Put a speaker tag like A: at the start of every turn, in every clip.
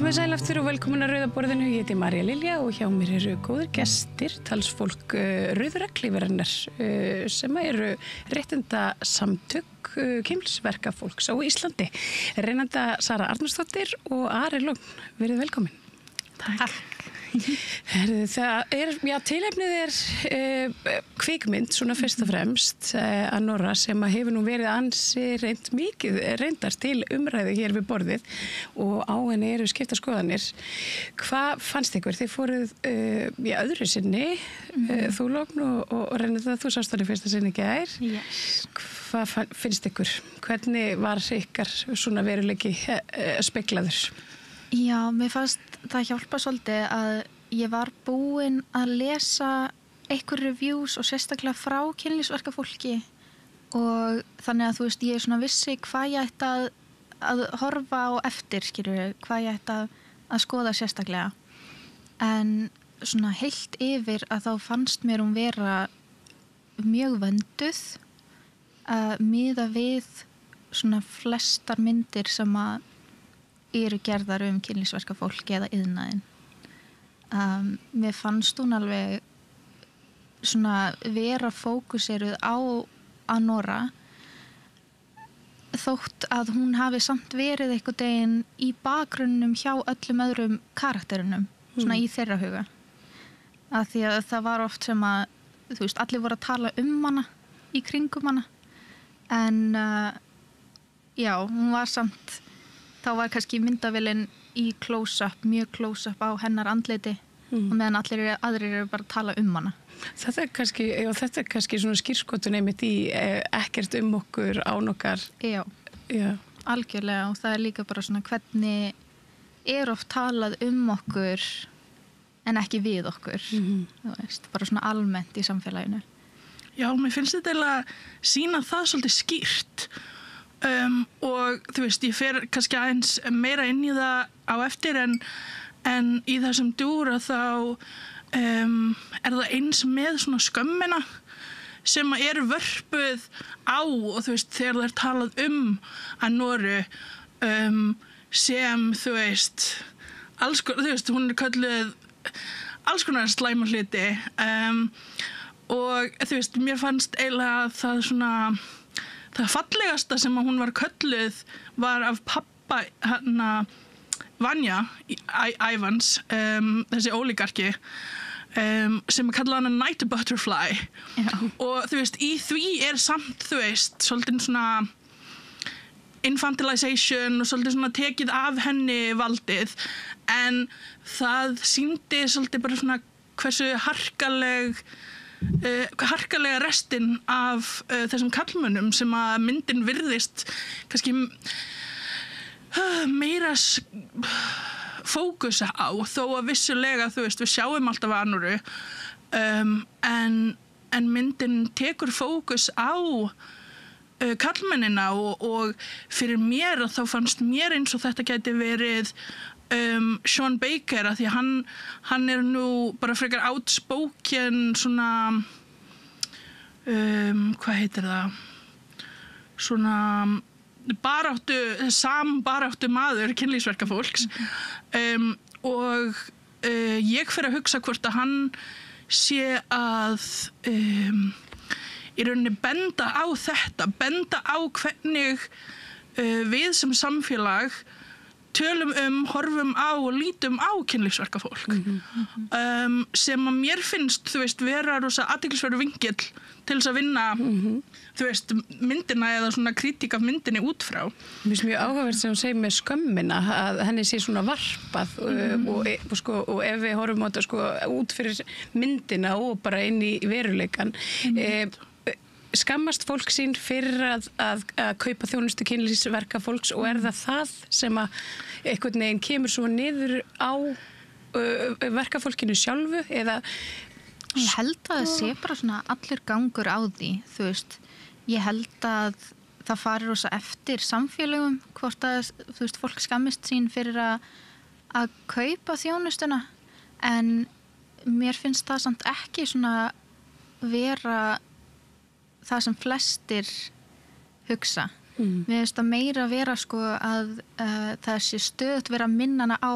A: Komið sæl aftur og velkomin að Rauða borðinu. Ég heiti María Lilja og hjá mér eru góðir gestir, talsfólk Rauðreglífarinnar sem eru réttindasamtök kynlífsverkafólks á Íslandi. Reynanda Sara Arnórsdóttir og Ari Lógn. Verið velkomin.
B: Takk.
A: Tilefnið kvikmynd, svona fyrst og fremst, Anora, sem hefur nú verið ansi reyndar til umræðu hér við borðið og á henni eru skiptar skoðanir. Hvað fannst ykkur? Þið fóruð öðru sinni, þú Lógn og Reynanda, þú sást hann í fyrsta sinni í gær.
B: Yes.
A: Hvað finnst ykkur? Hvernig var ykkar svona veruleiki speklaður?
B: Já, mér fannst það hjálpa svolítið að ég var búin að lesa einhver reviews og sérstaklega frá kynlífsverkafólki og þannig að þú veist, ég svona vissi hvað ég ætti að horfa á eftir, hvað ég ætti að skoða sérstaklega. En svona heilt yfir að þá fannst mér hún vera mjög vönduð, miða við svona flestar myndir sem að eru gerðar kynlífsverkafólki eða iðnaðinn. Mér fannst hún alveg svona vera fókuseruð á Anora þótt að hún hafi samt verið einhvern veginn í bakgrunnum hjá öllum öðrum karakterinum, svona í þeirra huga. Af því að það var oft sem að, þú veist, allir voru að tala hana í kringum hana. En já, hún var samt, þá var kannski myndavélin í close-up, mjög close-up á hennar andliti og meðan aðrir eru bara að tala hana.
A: Þetta er kannski svona skírskotun einmitt í ekkert okkur án okkar.
B: Já, algjörlega, og það er líka bara svona hvernig oft talað okkur en ekki við okkur, þú veist, bara svona almennt í samfélaginu.
C: Já, mér finnst þetta eiginlega sýna það svolítið skýrt. Og þú veist, ég fer kannski aðeins meira inn í það á eftir en í þessum dúra þá það eins með svona skömmina sem er vörpuð á og þú veist, þegar það er talað Anoru sem þú veist, þú veist, hún er kölluð alls konar slæma hluti og þú veist, mér fannst eiginlega það svona það fallegasta sem hún var kölluð var af pappa Vanja Ivans, þessi ólígarki sem kallað hana Night Butterfly. Já. Og þú veist, í því samt, þú veist, svolítið svona infantilization og svolítið svona tekið af henni valdið, en það sýndi svolítið bara svona hversu harkalega restin af þessum kallmönnum sem að myndin virðist kannski meira fókusa á, þó að vissulega, þú veist, við sjáum alltaf Anoru en myndin tekur fókus á kallmennina og fyrir mér þá fannst mér eins og þetta gæti verið Sean Baker, að því hann er nú bara frekar outspoken svona hvað heitir það, svona baráttu maður kynlífsverkafólks og ég fer að hugsa hvort að hann sé að í rauninni benda á hvernig við sem samfélag tölum horfum á og lítum á kynlífsverkafólk sem að mér finnst, þú veist, vera rosa athyglisverður vinkill til þess að vinna þú veist, myndina eða svona kritík af myndinni út frá.
A: Mér finnst mjög áhugavert sem hún segir með skömmina, að henni sé svona varpað og ef við horfum á þetta út fyrir myndina og bara inn í veruleikan. Skammast fólk sín fyrir að kaupa þjónustu kynlífsverkafólks og það sem að einhvern veginn kemur svo niður á verkafólkinu sjálfu eða?
B: Ég held að það sé bara svona allur gangur á því, þú veist, ég held að það fari rosa eftir samfélögum hvort að, þú veist, fólk skammist sín fyrir að kaupa þjónustuna, en mér finnst það samt ekki svona vera það sem flestir hugsa. Mér finnst það meira vera sko að þessi stöðut vera að minna hana á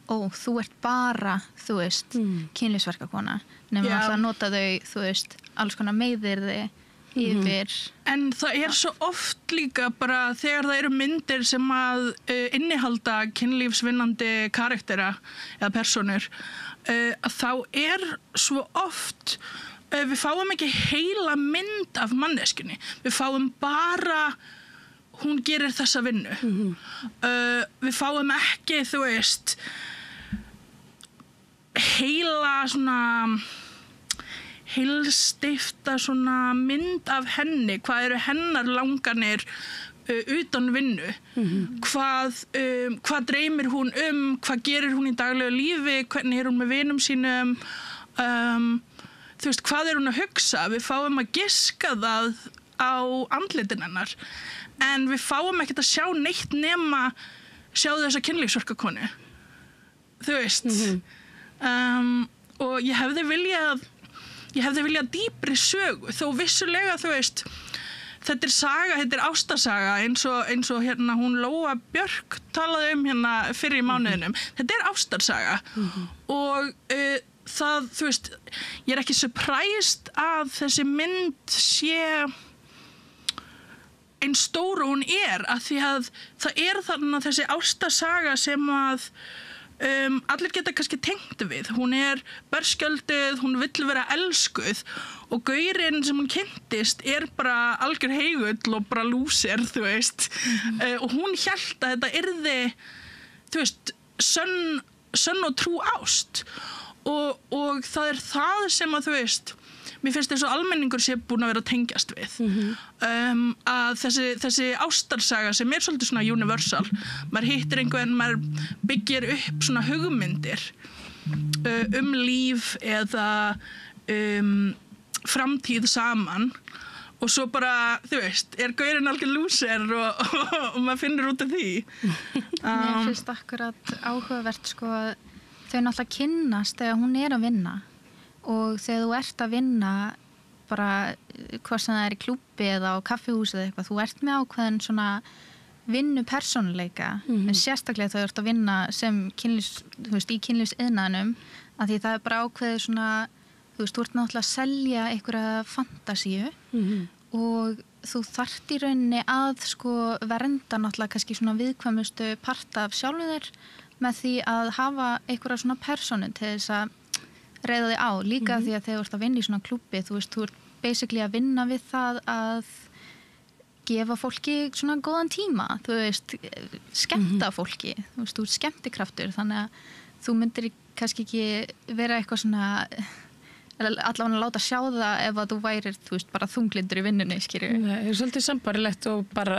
B: þú ert bara, þú veist, kynlífsverkakona. Nefnum alltaf að nota þau, þú veist, alls konar meiðirði yfir.
C: En það svo oft líka bara þegar það eru myndir sem að innihalda kynlífsvinnandi karaktera eða personur, að þá svo oft við fáum ekki heila mynd af manneskjunni. Við fáum bara hún gerir þessa vinnu. Við fáum ekki, þú veist, heila svona heilstifta svona mynd af henni, hvað eru hennar langanir utan vinnu, hvað dreymir hún hvað gerir hún í daglegu lífi, hvernig hún með vinum sínum, þú veist, hvað hún að hugsa. Við fáum að giska það á andlitin hennar, en við fáum ekkert að sjá neitt nema sjá þessa kynlífsverkakonu, þú veist. Og ég hefði viljað dýpri sögu, þó vissulega, þú veist, þetta saga, þetta ástarsaga eins og hérna hún Lóa Björk talaði hérna fyrir í mánuðinum. Þetta ástarsaga og það, þú veist, ég ekki surprised að þessi mynd sé eins stór og hún að því að það þarna þessi ástarsaga sem að allir geta kannski tengt við. Hún berskjölduð, hún vill vera elskuð og gaurinn sem hún kynntist bara algjör heigull og bara lúser, þú veist. Og hún hélt að þetta yrði, þú veist, sönn og trú ást og það það sem að, þú veist, mér finnst eins og almenningur sé búin að vera að tengjast við. Að þessi ástarsaga sem svolítið svona universal, maður hittir einhvern, maður byggir upp svona hugmyndir líf eða framtíð saman og svo bara, þú veist, gaurinn algjör lúser og maður finnur út af því.
B: Mér finnst akkurat áhugavert sko að þau náttúrulega kynnast þegar hún að vinna. Og þegar þú ert að vinna bara hvað sem það í klúbbi eða á kaffihúsi eða eitthvað, þú ert með ákveðin svona vinnupersónuleika, en sérstaklega þegar þú ert að vinna sem þú veist, í kynlífsiðnaðinum, að því það bara ákveðið svona, þú veist, þú ert náttúrulega að selja einhverja fantasíu og þú þarft í rauninni að sko vernda náttúrulega kannski svona viðkvæmustu parta af sjálfu þér með því að hafa einhverja svona persónu til þess að reiða þig á, líka því að þegar þú ert að vinna í svona klúbbi, þú veist, þú ert basically að vinna við það að gefa fólki svona góðan tíma, þú veist, skemmta fólki, þú veist, þú ert skemmtikraftur, þannig að þú myndir kannski ekki vera eitthvað svona, allavega að láta sjá það ef að þú værir, þú veist, bara þunglindur í vinnunni, skilju.
A: Nei, það svolítið sambarilegt og bara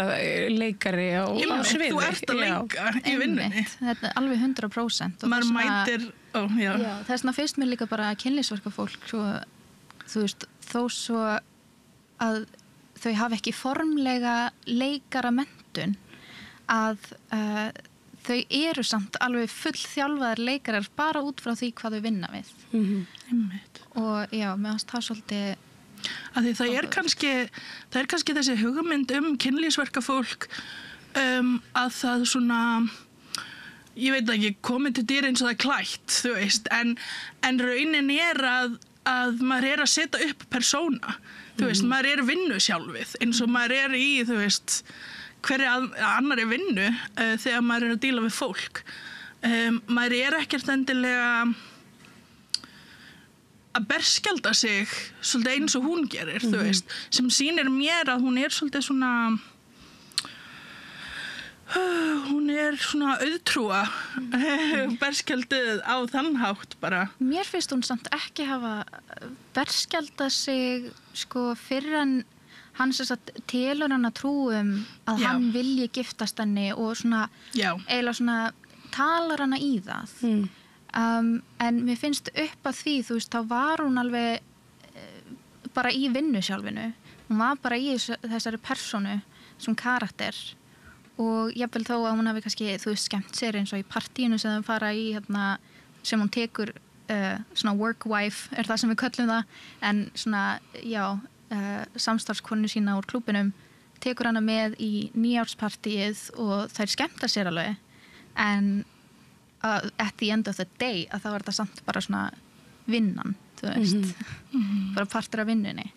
A: leikari á sviði.
C: Þú ert að leika í vinnunni.
B: Þetta alveg 100%.
C: Maður mætir,
B: já, þess vegna finnst mér líka bara kynlífsverkafólk svo, þú veist, þó svo að þau hafa ekki formlega leikara menntun að þau eru samt alveg fullþjálfaðir leikarar bara út frá því hvað þau vinna við. Og já, mér finnst það svolítið
C: að því það kannski þessi hugmynd kynlífsverkafólk að það svona, ég veit ekki, komið til dyr eins og það klætt, þú veist, en raunin að maður að setja upp persóna, þú veist, maður vinnu sjálfið, eins og maður í, þú veist, hverja annari vinnu þegar maður að díla við fólk. Maður ekkert endilega að berskjalda sig svolítið eins og hún gerir, þú veist, sem sýnir mér að hún svolítið svona auðtrúa berskjaldið á þann hátt bara.
B: Mér finnst hún samt ekki hafa berskjaldað sig sko fyrir en hann sem sagt telur hann að trúum að hann vilji giftast henni og svona eiginlega svona talar hana í það. En mér finnst upp að því, þú veist, þá var hún alveg bara í vinnu sjálfinu. Hún var bara í þessari persónu sem karakter og jafnvel þó að hún hafi kannski, þú veist, skemmt sér eins og í partíinu sem þau fara í hérna, sem hún tekur svona work wife, það sem við köllum það, en svona, já, samstarfskonu sína úr klúbinum tekur hana með í nýjárspartíið og þær skemmta sér alveg en at the end of the day að þá þetta samt bara svona vinnan, þú veist bara partur af vinnunni.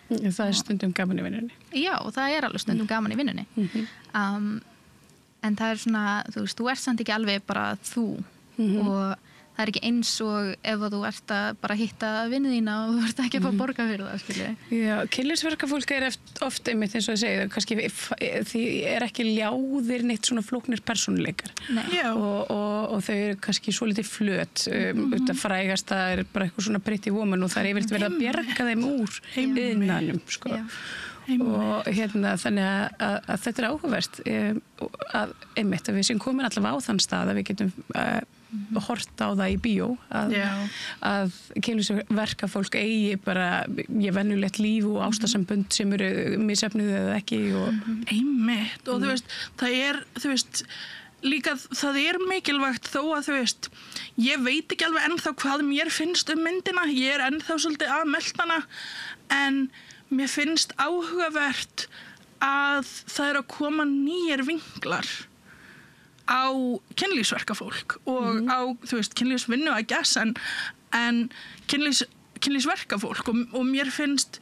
A: Það stundum gaman í vinnunni.
B: Já, það alveg stundum gaman í vinnunni. En það svona, þú veist, þú ert samt ekki alveg bara þú og það ekki eins og ef þú ert að bara hitta vinnu þína og þú ert ekki að fá borga fyrir það, skilji.
A: Já, kynlífsverkafólk oft einmitt eins og þið segið, kannski því ekki ljáðir neitt svona flóknir persónuleikar. Og þau eru kannski svolítið flöt, auðvitað frægast það bara eitthvað svona Pretty Woman og það yfirleitt verið að bjarga þeim úr innanum, sko. Og þannig að þetta áhugavert að einmitt að við sem komin allavega á þann stað að við getum hort á það í bíó að kynlífsverkafólk eigi bara venjulegt líf og ástasambönd sem eru misefnuð eða ekki og
C: einmitt og þú veist, það þú veist líka það mikilvægt þó að þú veist ég veit ekki alveg ennþá hvað mér finnst myndina, ég ennþá svolítið að melta hana en mér finnst áhugavert að það að koma nýjar vinklar á kynlífsverkafólk og á, þú veist, kynlífsvinnu I guess, en kynlífsverkafólk og mér finnst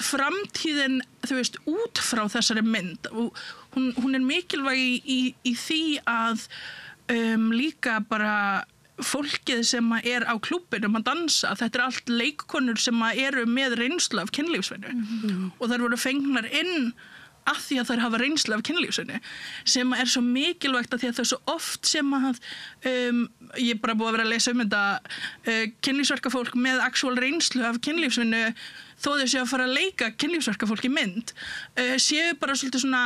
C: framtíðin, þú veist, út frá þessari mynd og hún mikilvæg í því að líka bara fólkið sem á klúbbinum að dansa, þetta allt leikkonur sem eru með reynslu af kynlífsvinnu og þær voru fengnar inn að því að þær hafa reynslu af kynlífsvinnu sem svo mikilvægt að því að það svo oft sem að ég bara búið að vera að lesa þetta kynlífsverkafólk með actual reynslu af kynlífsvinnu þó þau séu að fara að leika kynlífsverkafólk í mynd séu bara svolítið svona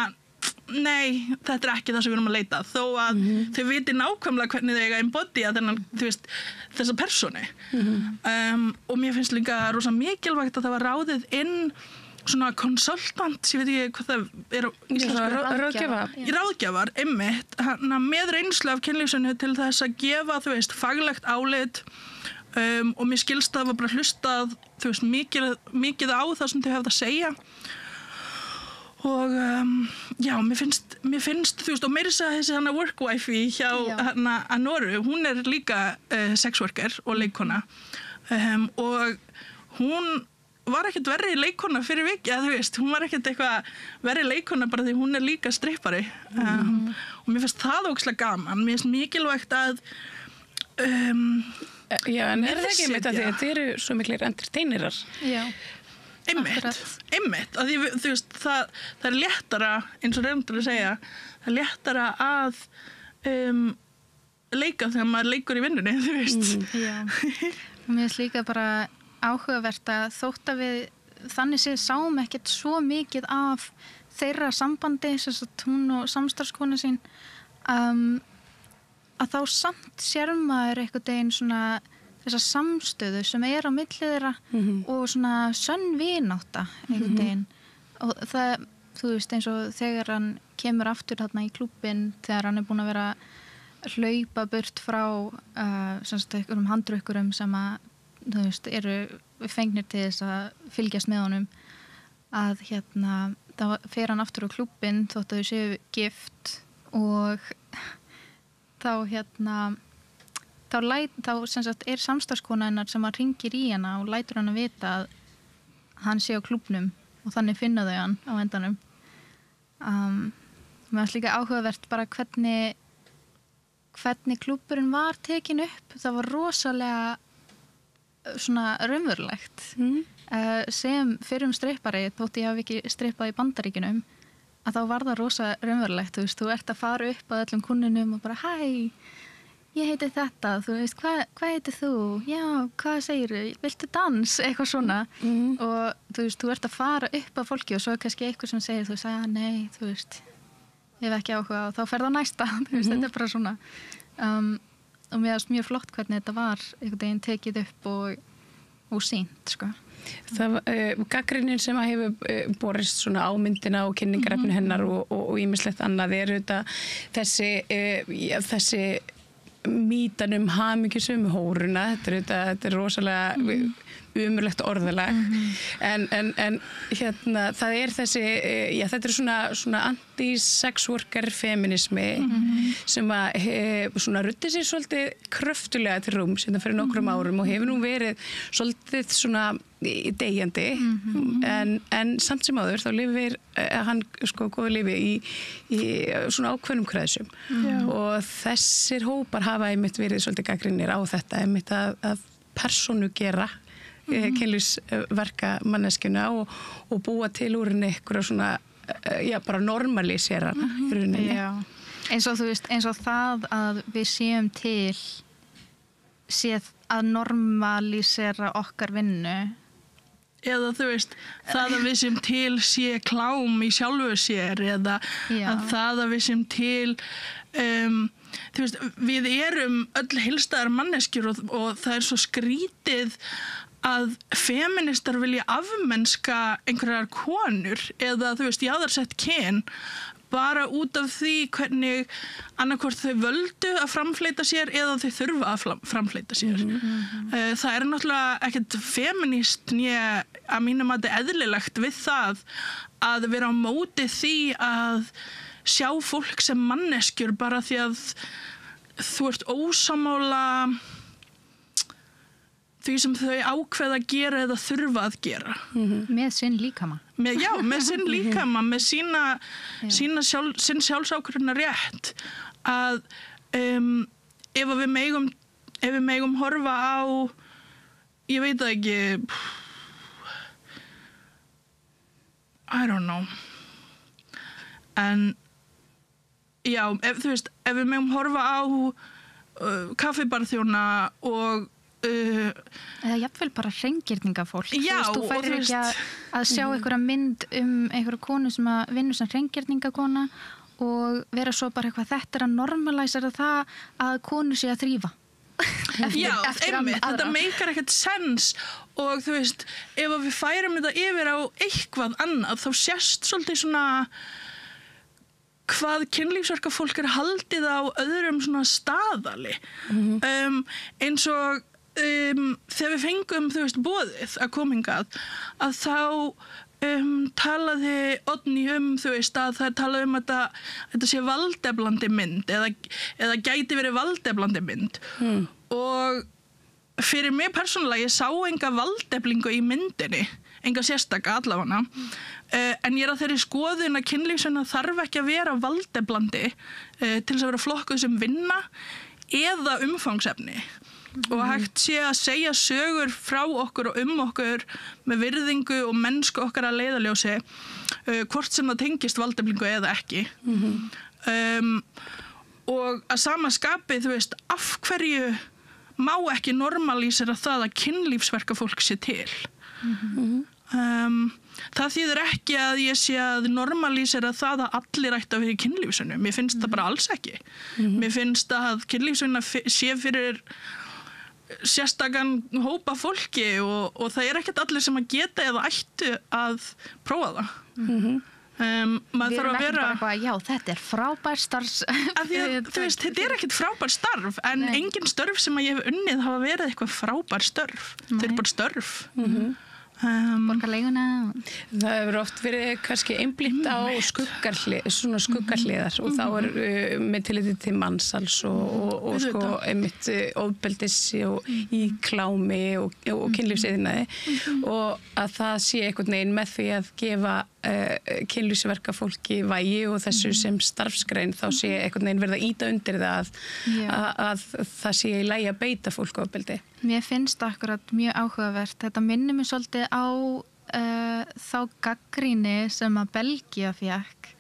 C: nei, þetta ekki það sem við erum að leita þó að þau viti nákvæmlega hvernig þau eiga embodya þennan, þú veist, þessa persónu og mér finnst líka rosa mikilvægt að það var ráðið inn svona konsultant, ég veit ekki hvað það á íslensku ráðgjafar, einmitt með reynslu af kynlífsvinnu til þess að gefa, þú veist, faglegt álit og mér skilst að það var bara hlustað, þú veist, mikið á það sem þau hefðu að segja og já, mér finnst, þú veist, og meira að þessi hana workwifi hjá hana Anoru, hún líka sexworker og leikkona og hún var ekkert verri leikkona fyrir viki, þú veist, hún var ekkert eitthvað verri leikkona bara því hún líka strippari og mér finnst það ógeðslega gaman, mér finnst mikilvægt að
A: já, en það ekki einmitt að þetta eru svo miklir entertainerar
C: einmitt að því, þú veist, það léttara eins og reyndur að segja það léttara að leika þegar maður leikur í vinnunni, þú veist
B: og mér finnst líka bara áhugavert að þótt að við þannig séð sáum ekkert svo mikið af þeirra sambandi sem hún og samstarfskona sín að þá samt sér maður einhvern veginn svona þessa samstöðu sem á milli þeirra og svona sönn vinátta einhvern veginn og það, þú veist, eins og þegar hann kemur aftur þarna í klúbbinn þegar hann búinn að vera hlaupa burt frá einhverjum handrukkurum sem að þú veist, eru fengnir til þess að fylgjast með honum að þá fer hann aftur á klúbbinn þótt að þau séu gift og þá þá sem sagt samstarfskona hennar sem að hringir í hana og lætur hann að vita að hann sé á klúbbnum og þannig finna þau hann á endanum mér finnst líka áhugavert bara hvernig klúbburinn var tekin upp, það var rosalega svona raunverulegt sem fyrrum strippari þótt ég hafi ekki strippað í Bandaríkjunum að þá var það rosa raunverulegt, þú veist, þú ert að fara upp að öllum kúnnunum og bara hæ, ég heiti þetta, þú veist, hvað heitir þú? Já, hvað segirðu? Viltu dans? Eitthvað svona og þú veist, þú ert að fara upp að fólki og svo er kannski eitthvað sem segir, þú veist, nei, þú veist ég hef ekki áhuga og þá ferð á næsta þú veist, þetta bara svona og mér finnst mjög flott hvernig þetta var einhvern veginn tekið upp og sýnt, sko.
A: Það gagnrýnin sem að hefur borist svona á myndina og kynningarefni hennar og ýmislegt annað þetta þessi mítan hamingjusömu hóruna, þetta er rosalega umurlegt orðalag en hérna það þessi þetta svona anti-sex worker feminismi sem að svona ruddi sér svolítið kröftulega til rúms hérna fyrir nokkrum árum og hefur nú verið svolítið svona deyjandi en samt sem áður þá lifir hann sko góðu lífi í svona ákveðnum kreðsum og þessir hópar hafa einmitt verið svolítið gagnrýnir á þetta einmitt að persónu gera kynlífsverka manneskjuna og búa til úr henni einhverja svona bara normalísera hana í rauninni.
B: Eins og þú veist, eins og það að við séum til séð að normalísera okkar vinnu
C: eða þú veist, það að við sem til sé klám í sjálfu sér eða að það að við sem til þú veist, við erum öll heilstæðar manneskjur og það svo skrítið að feministar vilja afmennska einhverjar konur eða þú veist, jaðarsett kyn bara út af því hvernig annarkvort þau völdu að framfleyta sér eða þau þurfa að framfleyta sér. Það náttúrulega ekkert feminist að mínum að þetta eðlilegt við það að vera á móti því að sjá fólk sem manneskjur bara því að þú ert ósammála því sem þau ákveða að gera eða þurfa að gera.
B: Með sinn líkama.
C: Með sinn líkama, með sinn sjálfsákvörðunar rétt að ef við megum horfa á ég veit það ekki I don't know en já, ef við megum horfa á kaffibarþjóna og
B: eða jafnvel bara hreingirningafólk þú færir ekki að sjá einhverja mynd einhverja konu sem að vinna sem hreingirningakona og vera svo bara eitthvað þetta að normalæsera það að konu sé að þrífa
C: einmitt, þetta meikar ekkert sens og þú veist, ef við færum þetta yfir á eitthvað annað þá sést svolítið svona hvað kynlífsverka fólk haldið á öðrum svona staðali eins og þegar við fengum þú veist boðið að koma hingað að þá talaði Oddný þú veist að það talaði að þetta sé valdeflandi mynd eða gæti verið valdeflandi mynd og fyrir mig persónulega ég sá enga valdeflingu í myndinni enga sérstaka allavega en ég að þeirri skoðun að kynlífsvinna þarf ekki að vera valdeflandi til þess að vera flokkuð sem vinna eða umfangsefni og hægt sé að segja sögur frá okkur og okkur með virðingu og mennsku okkar að leiðarljósi hvort sem það tengist valdeflingu eða ekki og að sama skapi þú veist af hverju má ekki normalísera það að kynlífsverka fólk sé til það þýðir ekki að ég sé að normalísera það að allir ættu að vera í kynlífsvinnu mér finnst það bara alls ekki mér finnst að kynlífsvinna sé fyrir sérstakann hópa fólki og það ekkert allir sem að geta eða ættu að prófa það maður þarf að vera
B: bara, já, þetta frábær starf
C: þú veist, þetta ekkert frábær starf en engin störf sem að ég hef unnið hafa verið eitthvað frábær störf þau bara störf
B: borgarleiguna
A: það hefur oft verið kannski einblínt á skuggarhliðar og þá með tilliti til mannsals og sko einmitt ofbeldis og í klámi og kynlífsiðnaði og að það sé einhvern veginn með því að gefa kynlífsverka fólki vægi og þessu sem starfsgrein þá sé einhvern veginn verið að ýta undir það að það sé í lagi að beita fólk ofbeldi.
B: Mér finnst akkurat mjög áhugavert. Þetta minnir mig svolítið á þá gagnrýni sem að Belgía fékk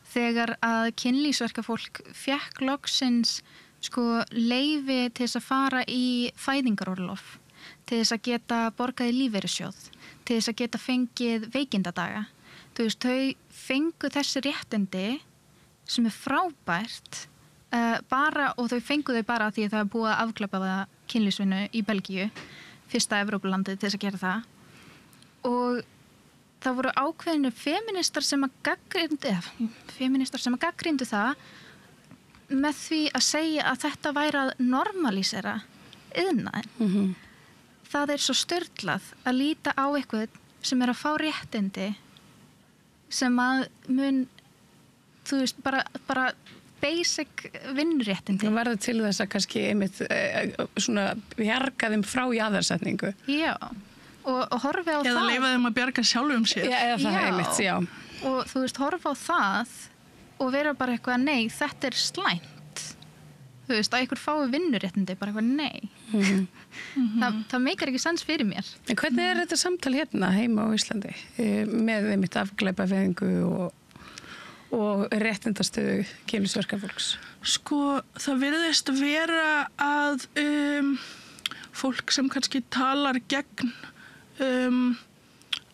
B: þegar að kynlífsverka fólk fékk loksins sko leyfi til þess að fara í fæðingarorlof, til þess að geta borgað í lífeyrissjóð, til þess að geta fengið veikindadaga. Þú veist, þau fengu þessi réttindi sem frábært bara, og þau fengu þau bara því að það búið að afklappa kynlífsvinnu í Belgíu, fyrsta Evrópulandið til þess að gera það. Og það voru ákveðinu feministar sem að gagnrýndu það með því að segja að þetta væri að normalísera iðnaðinn. það svo störlað að líta á eitthvað sem að fá réttindi sem að mun, þú veist, bara basic vinnréttindi.
A: Það verður til þess að kannski einmitt svona bjarga þeim frá jaðarsetningu.
B: Já, og horfi á það.
C: Eða leyfa þeim að bjarga sjálfum sér.
A: Já, eða það einmitt, já.
B: Og þú veist, horfa á það og vera bara eitthvað, nei, þetta slæmt. Þú veist, að ykkur fái vinnuréttindi, bara eitthvað, nei. Það meikar ekki sens fyrir mér.
A: En hvernig þetta samtal hérna heima á Íslandi með einmitt afglæpavæðingu og réttindastöðu kynlífsverkafólks?
C: Sko, það virðist vera að fólk sem kannski talar gegn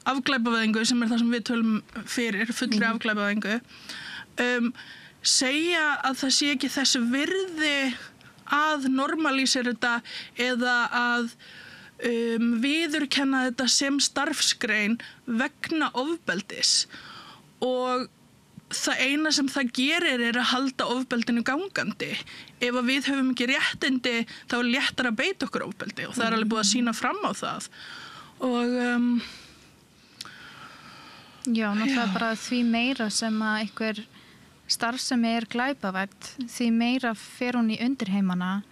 C: afglæpavæðingu, sem það sem við tölum fyrir, fullri afglæpavæðingu, segja að það sé ekki þessu virði að normalísera þetta eða að viðurkenna þetta sem starfsgrein vegna ofbeldis, og það eina sem það gerir að halda ofbeldinu gangandi. Ef að við höfum ekki réttindi þá léttar að beita okkur ofbeldi, og það alveg búið að sýna fram á það. Og
B: já, náttúrulega bara því meira sem að einhver starfsemi glæpavædd, því meira fer hún í undirheimana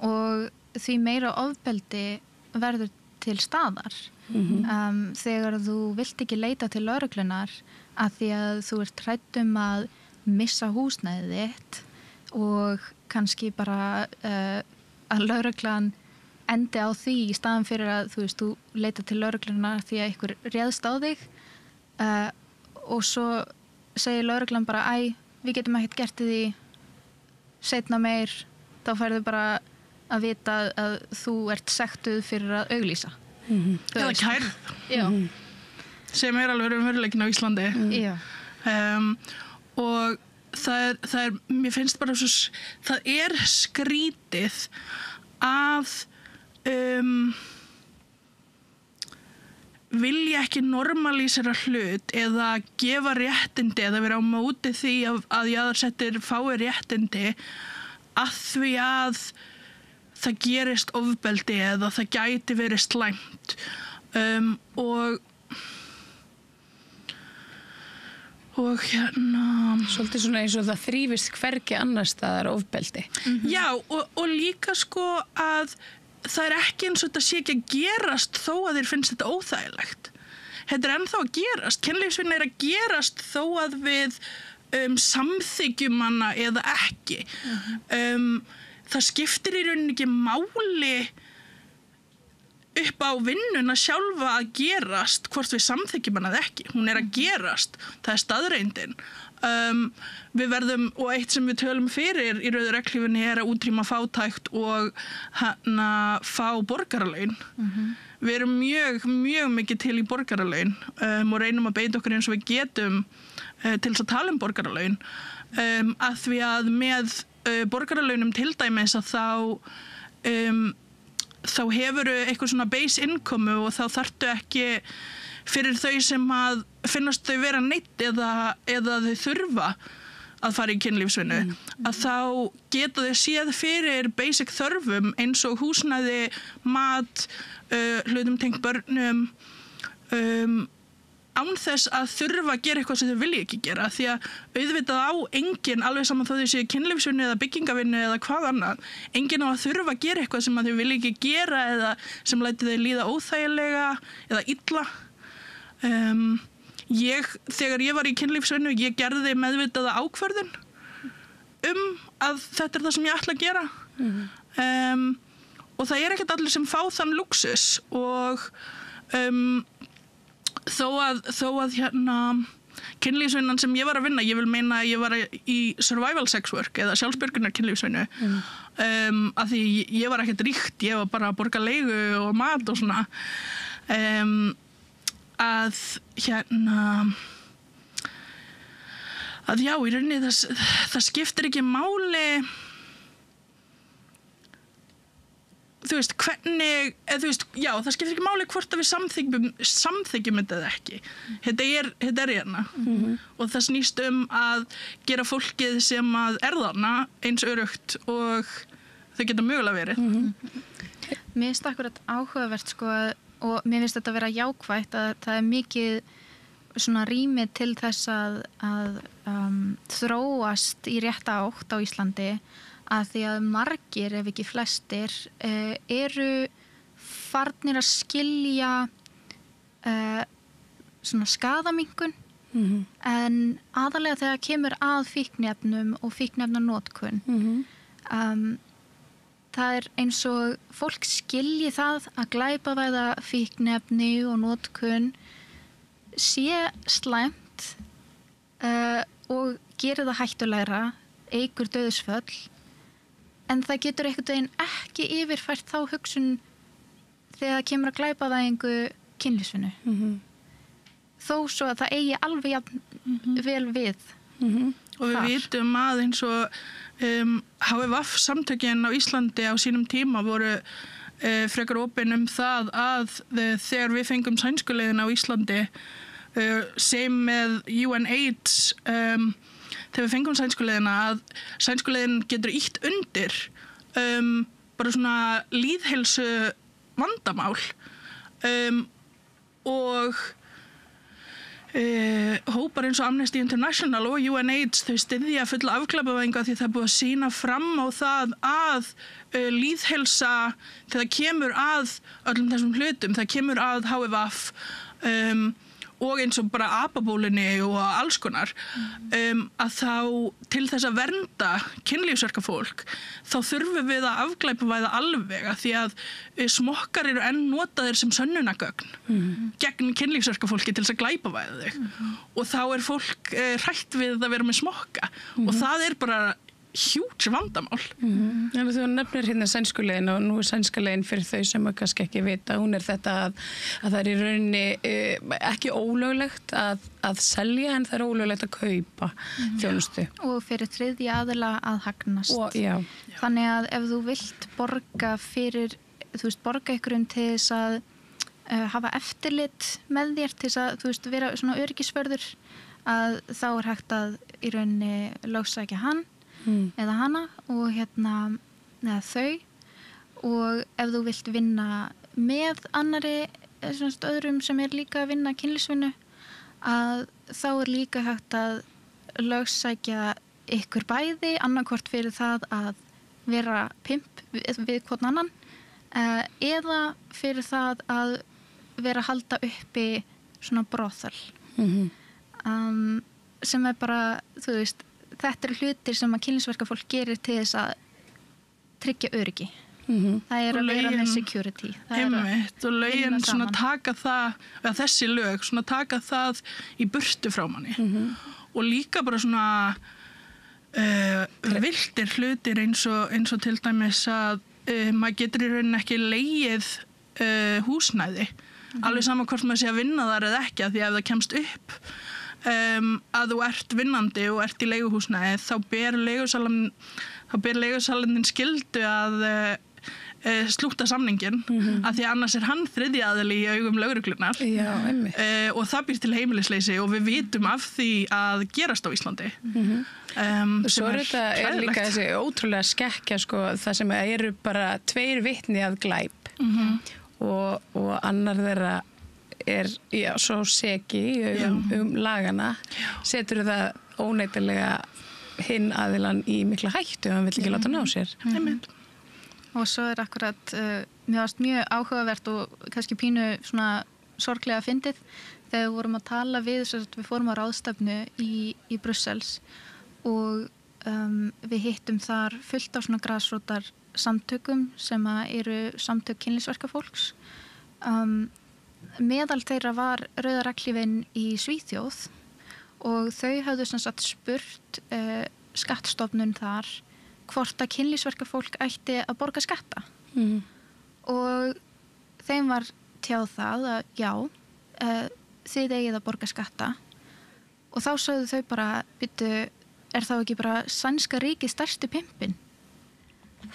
B: og því meira ofbeldi verður til staðar. Þegar þú vilt ekki leita til lögreglunar að því að þú hrædd að missa húsnæðið þitt og kannski bara að lögreglan endi á því í staðan fyrir að þú leita til lögreglunar því að einhver réðst á þig og svo segir lögreglan bara við getum ekkert gert því seinna meir, þá færðu bara að vita að þú ert sektuð fyrir að auglýsa.
C: Eða kærð.
B: Já.
C: Sem alveg veruleikinn á Íslandi.
B: Já.
C: Og það mér finnst bara svo, það skrítið að vilja ekki normalísera hlut eða gefa réttindi eða vera á móti því að jaðarsettir fái réttindi að því að það gerist ofbeldi eða það gæti verið slæmt og hérna
A: svolítið svona eins og það þrífist hvergi annars staðar ofbeldi.
C: Já, og líka sko að það ekki eins og þetta sé ekki að gerast þó að þér finnst þetta óþægilegt. Þetta ennþá að gerast. Kynlífsvinna að gerast þó að við samþykjum hana eða ekki. Það skiptir í rauninni ekki máli upp á vinnuna sjálfa að gerast hvort við samþykjum hana eða ekki. Hún að gerast. Það staðreyndin. Við verðum, og eitt sem við tölum fyrir í rauðu reglífunni að útrýma fátækt og fá borgaralaun. Við erum mjög mikið til í borgaralaun og reynum að beita okkur eins og við getum til þess að tala borgaralaun að því að með borgaralaunum til dæmis að þá hefur eitthvað svona base income og þá þarftu ekki fyrir þau sem að finnast þau vera neitt eða þau þurfa að fara í kynlífsvinnu, að þá geta þau séð fyrir basic þörfum eins og húsnæði, mat, hlutum tengt börnum, án þess að þurfa að gera eitthvað sem þau vilja ekki gera, því að auðvitað á enginn, alveg saman þó þau séu kynlífsvinnu eða byggingavinnu eða hvað annað, enginn á að þurfa að gera eitthvað sem að þau vilja ekki gera eða sem lætur þau líða óþægilega eða illa. Þegar ég var í kynlífsvinnu, ég gerði meðvitaða ákvörðun að þetta það sem ég ætla að gera. Og það ekkert allir sem fá þann lúksus og þó að hérna kynlífsvinnan sem ég var að vinna, ég vil meina að ég var í survival sex work eða sjálfsbjörgunar kynlífsvinnu að því ég var ekkert ríkt, ég var bara að borga leigu og mat og svona að hérna að já, í rauninni það skiptir ekki máli þú veist, hvernig þú veist, já, það skiptir ekki máli hvort að við samþykjum þetta eða ekki. Þetta hérna og það snýst að gera fólkið sem að þarna eins öruggt og þau geta mögulega verið.
B: mér finnst akkurat áhugavert sko og mér finnst þetta vera jákvætt að það mikið svona rými til þess að þróast í rétta átt á Íslandi að því að margir, ef ekki flestir, eru farnir að skilja svona skaðaminnkun en aðalega þegar kemur að fíkniefnum og fíkniefnanotkun það eins og fólk skilji það að glæpavæða fíkniefni og notkun sé slæmt og gerir það hættulegra, eykur dauðsföll en það getur einhvern veginn ekki yfirfært þá hugsun þegar það kemur að glæpavæðingu kynlífsvinnu. Þó svo að það eigi alveg jafn vel við.
C: Og við vitum að eins og HVF samtökin á Íslandi á sínum tíma voru frekar opin það að þegar við fengum sænskuleiðina á Íslandi sem með UNAIDS þegar við fengum sænskuleiðina að sænskuleiðin getur ýtt undir bara svona lýðheilsu vandamál og hópar eins og Amnesty International og UNAIDS þau styðja fulla afglæpavæðingu því það er búið að sýna fram á það að lýðheilsa þegar kemur að öllum þessum hlutum, það kemur að HVF og eins og bara apabólinni og alls konar að þá til þess að vernda kynlífsverkafólk þá þurfum við að afglæpavæða alveg því að smokkar eru enn notaðir sem sönnunargögn gegn kynlífsverkafólki til þess að glæpavæða þau og þá er fólk hrætt við að vera með smokka og það er bara huge vandamál.
A: Þannig að þú nefnir hérna sænskuleiðin og nú er sænska leiðin fyrir þau sem kannski ekki vita, hún er þetta að það er í rauninni ekki ólöglegt að selja en það er ólöglegt að kaupa þjónustu.
B: Og fyrir þriðja aðila að hagnast.
A: Og, já.
B: Þannig að ef þú vilt borga fyrir, þú veist, borga ykkurum til þess að hafa eftirlit með þér til þess að, þú veist, vera svona öryggisvörður að þá er hægt að í rauninni lögsækja hann eða hana og eða þau og ef þú vilt vinna með annari öðrum sem er líka að vinna kynlífsvinnu að þá er líka hægt að lögsækja ykkur bæði annarkvort fyrir það að vera pimp við hvorn annan eða fyrir það að vera að halda uppi svona brothel sem er bara, þú veist þetta eru hlutir sem að kynlífsverkafólk gerir til þess að tryggja öryggi. Það er að vera með security.
C: Einmitt, og lögin svona taka það, eða þessi lög, svona taka það í burtu frá manni. Og líka bara svona viltir hlutir eins og til dæmis að maður getur í rauninni ekki leigið húsnæði. Alveg sama hvort maður sé að vinna þar eða ekki, því ef það kemst upp að þú ert vinnandi og ert í leiguhúsnæði þá ber leigusalinn skyldu að slúta samningin af því annars er hann þriðji aðili í augum lögreglunar og það býr til heimilisleysi og við vitum af því að gerast á Íslandi
A: Svo er þetta líka þessi ótrúlega skekkja sko, það sem eru bara 2 vitni að glæp og annar þeirra er svo seki lagana setur það óneitanlega hinn aðilan í mikla hættu hann vill ekki láta ná sér
B: og svo er akkurat mér varst mjög áhugavert og kannski pínu svona sorglega fyndið þegar við vorum að tala við fórum á ráðstefnu í Brussels og við hittum þar fullt af svona grasrótar samtökum sem eru samtök kynlífsverkafólks meðal þeirra var Rauða regnhlífin í Svíþjóð og þau hafðu sem sagt spurt skattstofnun þar hvort að kynlífsverkafólk ætti að borga skatta og þeim var tjáð það að já þið eigið að borga skatta og þá sögðu þau bara byrju, er þá ekki bara sænska ríkið stærsti pimpin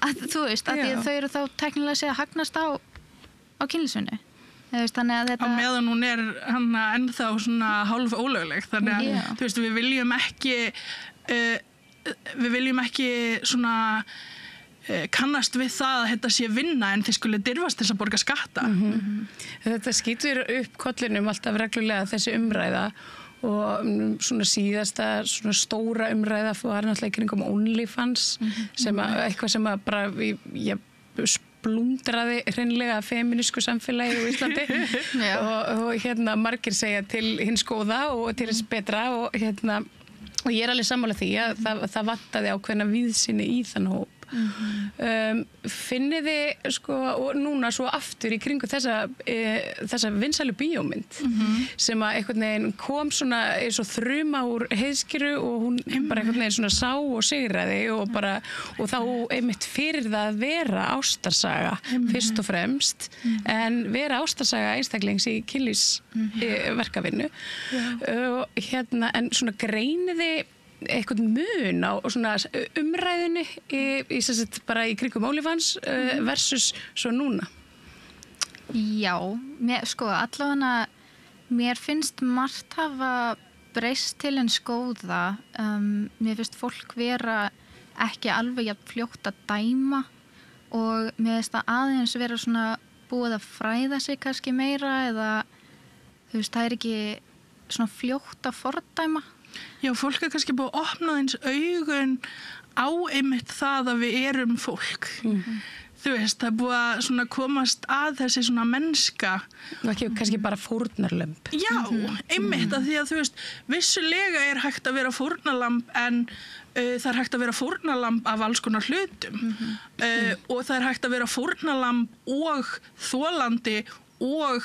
B: að þú veist, að þau eru þá teknilega segja hagnast á kynlífsvinnu þannig að þetta
C: á meðan hún er ennþá svona hálf ólögleg þannig að þú veist við viljum ekki svona kannast við það að þetta sé vinna en þið skulle dirfast til að borga skatta.
A: Þetta skýtur upp kollinum alltaf reglulega þessi umræða og svona síðasta svona stóra umræða var náttúrulega í kringum OnlyFans sem eitthvað sem að bara blúndraði hreinlega feminísku samfélagi á Íslandi og margir segja til hins góða og til hins betra og ég alveg sammála því að það vantaði ákveðna víðsýni í þann hóp. Finnið þið sko og núna svo aftur í kringu þessa vinsælu bíómynd sem að einhvern veginn kom svona eins og þruma úr heiðskýru og hún bara einhvern veginn svona sá og sigraði og þá einmitt fyrir það að vera ástarsaga fyrst og fremst en vera ástarsaga einstaklings í kynlífsverkavinnu en svona greinið þið eitthvað mun á svona umræðinni bara í kringum OnlyFans versus svo núna?
B: Já, sko allavega mér finnst margt hafa breyst til eins góða. Mér finnst fólk vera ekki alveg jafn fljótt að dæma og mér finnst það aðeins vera svona búið að fræða sig kannski meira eða þú veist, það ekki svona fljótt að fordæma.
C: Já, fólk kannski búið að opna eins augun á einmitt það að við erum fólk. Þú veist, það búið að svona komast að þessi svona mennska.
A: Og ekki kannski bara fórnarlömb.
C: Já, einmitt að því að þú veist, vissulega hægt að vera fórnarlamb en það hægt að vera fórnarlamb af alls konar hlutum. Og það hægt að vera fórnarlamb og þolandi og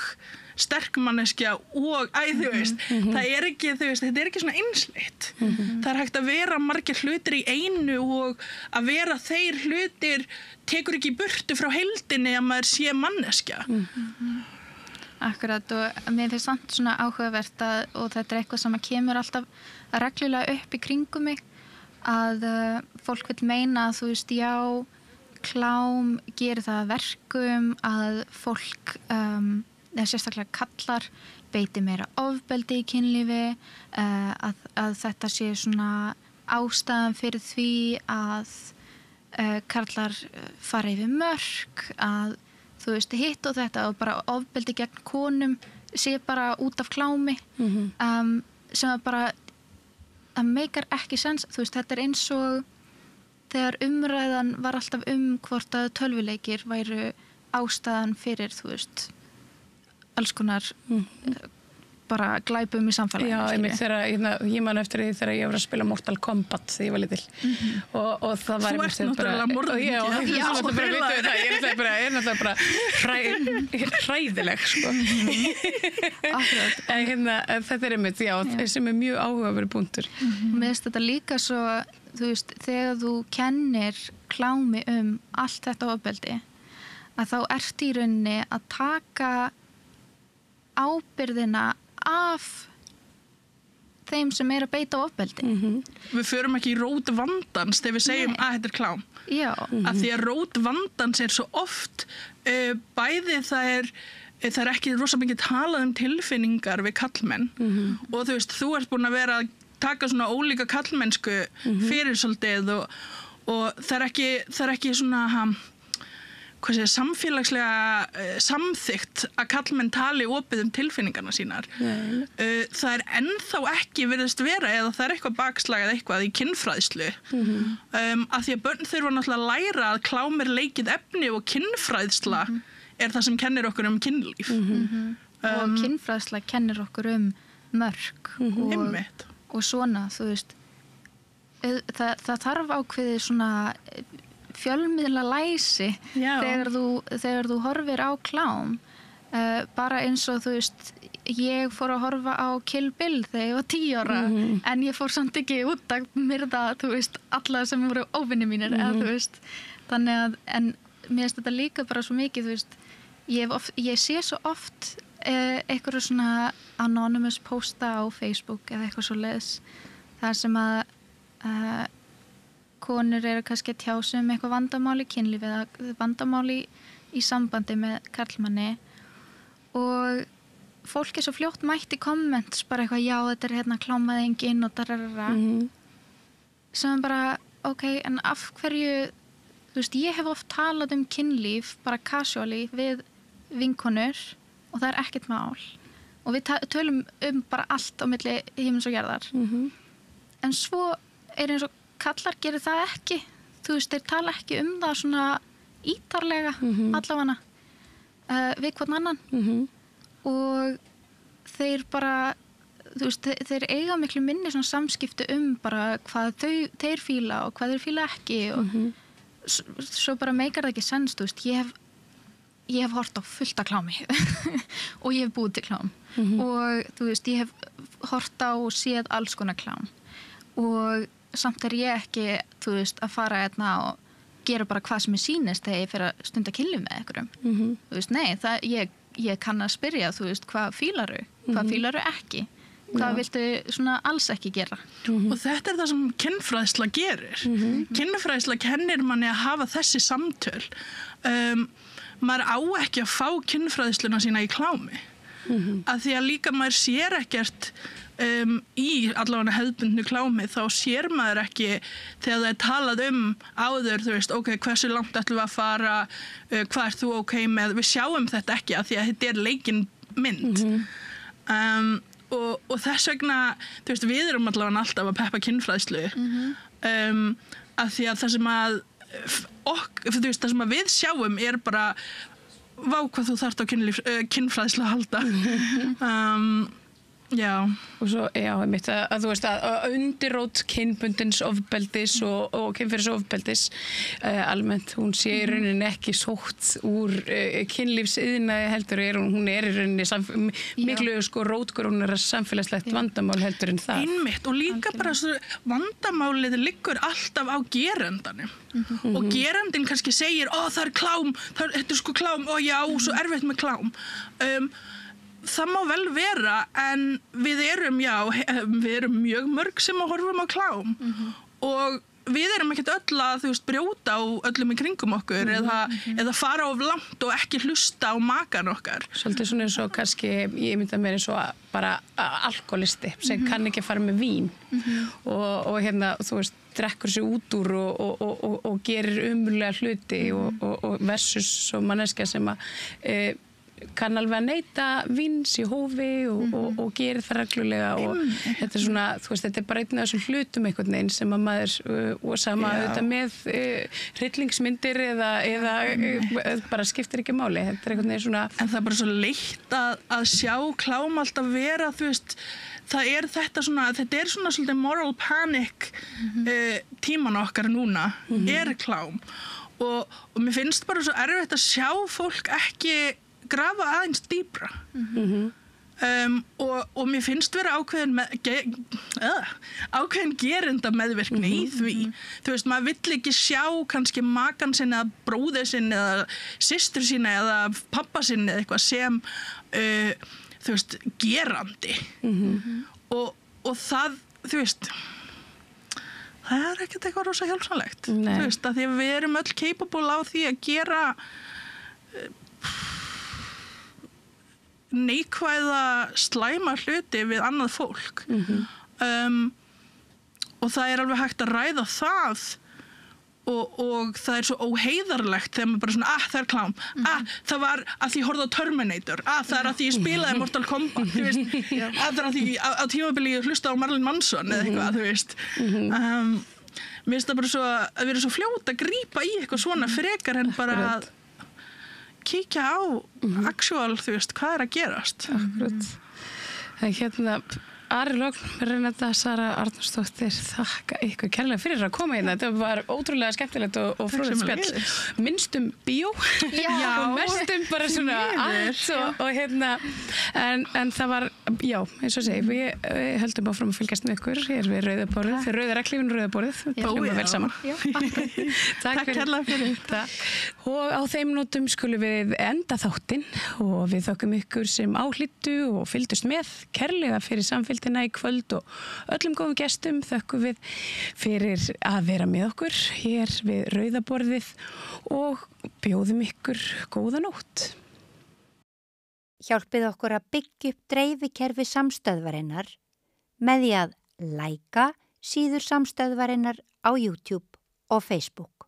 C: sterkmanneskja og þú veist, það ekki, þú veist, þetta ekki svona einsleitt. Það hægt að vera margir hlutir í einu og að vera þeir hlutir tekur ekki burtu frá heildinni að maður sé manneskja.
B: Akkurat og mér finnst samt svona áhugavert og þetta eitthvað sem kemur alltaf reglulega upp í kringum mig að fólk vil meina að þú veist, já, klám gerir það að verkum að fólk eða sérstaklega kallar beiti meira ofbeldi í kynlífi að þetta sé svona ástæðan fyrir því að karlar fara yfir mörk að þú veist hitt og þetta og bara ofbeldi gegn konum sé bara út af klámi sem að bara það meikar ekki sens, þú veist þetta eins og þegar umræðan var alltaf hvort að tölvuleikir væru ástæðan fyrir þú veist alls konar bara glæpum í samfélaginu.
A: Já, einmitt þegar ég man eftir því þegar ég var að spila Mortal Kombat þegar ég var lítil og það var
C: einmitt bara... Þú ert náttúrulega morðingi.
A: Ég er náttúrulega bara hræðileg, sko. En þetta einmitt, já, sem mjög áhugaverður punktur.
B: Mér finnst þetta líka svo, þú veist, þegar þú kennir klámi allt þetta ofbeldi, að þá ert í rauninni að taka ábyrgðina af þeim sem að beita ofbeldi.
C: Við förum ekki í rót vandans þegar við segjum að þetta klám.
B: Já.
C: Að því að rót vandans svo oft bæði það ekki rosa mikið talað tilfinningar við kallmenn og þú veist, þú ert búin að vera að taka svona ólíka kallmennsku fyrir svolítið og það ekki svona samfélagslega samþykkt að kallmenn tali opið tilfinningarna sínar. Það ennþá ekki virðist vera eða það eitthvað bakslag eða eitthvað í kynfræðslu. Af því að börn þurfa náttúrulega að læra að klám leikið efni og kynfræðsla það sem kennir okkur kynlíf.
B: Og kynfræðsla kennir okkur mörk og svona, þú veist, það þarf ákveðið svona fjölmiðla læsi þegar þú horfir á klám bara eins og þú veist ég fór að horfa á Kill Bill þegar ég var 10 ára en ég fór samt ekki út að myrða þú veist alla sem voru óvinni mínir eða þú veist þannig að en mér finnst þetta líka bara svo mikið þú veist ég sé svo oft eitthvað svona anonymous posta á Facebook eða eitthvað svo leiðis þar sem að konur kannski að tjá sig eitthvað vandamál í kynlífi eða vandamál í sambandi með karlmanni og fólk svo fljótt mætt í comments bara eitthvað já þetta hérna klámaðingin og dararara sem bara ok en af hverju þú veist, ég hef oft talað kynlíf bara casually við vinkonur og það ekkert mál og við tölum bara allt á milli himins og jarðar en svo eins og kallar gerir það ekki þú veist, þeir tala ekki það svona ítarlega allavega við hvern annan og þeir bara þú veist, þeir eiga miklu minni svona samskipti bara hvað þeir fíla og hvað þeir fíla ekki og svo bara meikar það ekki sens, þú veist, ég hef hort á fullt af klámi og ég hef búið til klám og þú veist, ég hef hort á og séð alls konar klám og samt ég ekki, þú veist, að fara og gera bara hvað sem sýnist þegar ég fer að stunda kynlíf með einhverjum þú veist, nei, ég kann að spyrja, þú veist, hvað fílaru hvað fílaru ekki hvað viltu svona alls ekki gera
C: og þetta það sem kynfræðsla gerir kynfræðsla kennir manni að hafa þessi samtöl maður á ekki að fá kynfræðsluna sína í klámi að því að líka maður sér ekkert í allavega hefðbundnu klámi þá sér maður ekki þegar það talað áður, þú veist, ok, hversu langt ætlum við að fara hvað þú ok með, við sjáum þetta ekki að því að þetta leikin mynd og þess vegna, þú veist, við erum allavega alltaf að peppa kynfræðslu að því að það sem að þú veist, það sem að við sjáum bara vá hvað þú þarft á kynfræðslu að halda já
A: og svo, einmitt að þú veist að undirrót kynbundins ofbeldis og kynferðisofbeldis almennt, hún sé í rauninni ekki sótt úr kynlífsiðnaði heldur hún í rauninni miklu rótgrónara samfélagslegt vandamál heldur en það.
C: Einmitt og líka bara svo vandamálið liggur alltaf á gerandanum og gerandinn kannski segir, það klám, þetta sko klám, já, svo erfitt með klám það má vel vera en við erum mjög mörg sem að horfum á klám og við erum ekkert öll að þú veist brjóta á öllum í kringum okkur eða fara of langt og ekki hlusta á makan okkar.
A: Svolítið svona eins og kannski ég mynda mér eins og bara alkoholisti sem kann ekki fara með vín og þú veist drekkur sig út úr og gerir umulega hluti og versus svo manneskja sem að kann alveg að neyta víns í hófi og gerir það reglulega og þetta svona, þú veist, þetta bara einn af þessum hlutum einhvern veginn sem að maður og sama auðvitað með hryllingsmyndir eða bara skiptir ekki máli, þetta einhvern veginn svona
C: en það bara svo leitt að sjá klám alltaf vera, þú veist þetta er svona svolítið moral panic tíman okkar núna klám og mér finnst bara svo erfitt að sjá fólk ekki grafa aðeins dýpra og mér finnst vera ákveðin gerenda meðvirkni í því þú veist, maður vill ekki sjá kannski makan sinni eða bróðir sinni eða systur sinni eða pappa sinni eða eitthvað sem þú veist, gerandi og það, þú veist það ekkert eitthvað rosa hjálpsamlegt þú veist, að því að við erum öll capable á því að gera neikvæða slæma hluti við annað fólk og það alveg hægt að ræða það og það svo óheiðarlegt þegar maður bara svona, það klám það var að því ég horfði á Terminator það að því ég spilaði Mortal Kombat þú veist, það að því á tímabili ég hlusta á Marilyn Manson eða eitthvað, þú veist mér finnst það bara svo að við erum svo fljót að grípa í eitthvað svona frekar en bara að kíkja á actual, þú veist, hvað að gerast
A: það Ari Logn, Renata Sara Arnórsdóttir, þakka ykkur kærlega fyrir að koma hérna. Þetta var ótrúlega skemmtilegt og fróðlegt spjall. Minnstum bíó og mestum bara svona allt og en það var, eins og segi, við höldum áfram að fylgjast með ykkur hér við Rauðaborðið, þegar Rauðareklífin Rauðaborðið, við hljóma vel saman.
C: Takk kærlega fyrir þetta.
A: Og á þeim nótum skulum við enda þáttinn og við þökkum ykkur sem áhlýddu og fylgdust með kærlega fyrir samfélgina í kvöld og öllum góðum gestum þökkum við fyrir að vera með okkur hér við Rauðaborðið og bjóðum ykkur góða nótt.
D: Hjálpið okkur að byggja upp dreifikerfi samstöðvarinnar með því að læka síður samstöðvarinnar á YouTube og Facebook.